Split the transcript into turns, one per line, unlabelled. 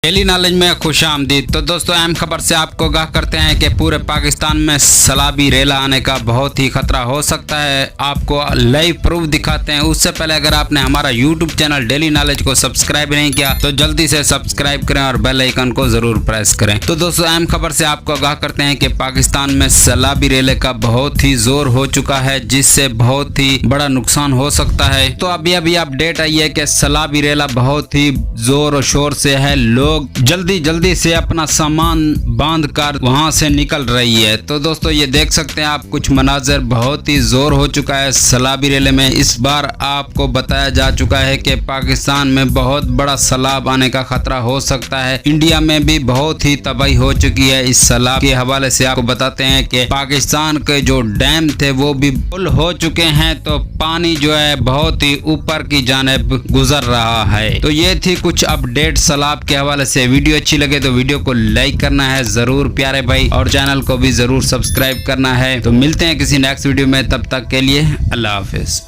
Daily knowledge में खुश आमदीद। तो दोस्तों अहम खबर से आपको आगाह करते हैं कि पूरे पाकिस्तान में सैलाबी रेला आने का बहुत ही खतरा हो सकता है। आपको लाइव प्रूफ दिखाते हैं। उससे पहले अगर आपने हमारा यूट्यूब चैनल डेली नॉलेज को सब्सक्राइब नहीं किया तो जल्दी से सब्सक्राइब करें और बेल आइकन को जरूर प्रेस करें। तो दोस्तों अहम खबर से आपको आगाह करते हैं कि पाकिस्तान में सैलाबी रेले का बहुत ही जोर हो चुका है, जिससे बहुत ही बड़ा नुकसान हो सकता है। तो अभी अपडेट आई है कि सैलाबी रेला बहुत ही जोर और शोर से है। लोग जल्दी से अपना सामान बांध कर वहां से निकल रही है। तो दोस्तों ये देख सकते हैं आप कुछ मनाजर, बहुत ही जोर हो चुका है सैलाबी रेले में। इस बार आपको बताया जा चुका है कि पाकिस्तान में बहुत बड़ा सैलाब आने का खतरा हो सकता है। इंडिया में भी बहुत ही तबाही हो चुकी है। इस सैलाब के हवाले से आपको बताते हैं कि पाकिस्तान के जो डैम थे वो भी फुल हो चुके हैं, तो पानी जो है बहुत ही ऊपर की जानिब गुजर रहा है। तो ये थी कुछ अपडेट सैलाब के हवाले से। वीडियो अच्छी लगे तो वीडियो को लाइक करना है जरूर प्यारे भाई, और चैनल को भी जरूर सब्सक्राइब करना है। तो मिलते हैं किसी नेक्स्ट वीडियो में, तब तक के लिए अल्लाह हाफिज।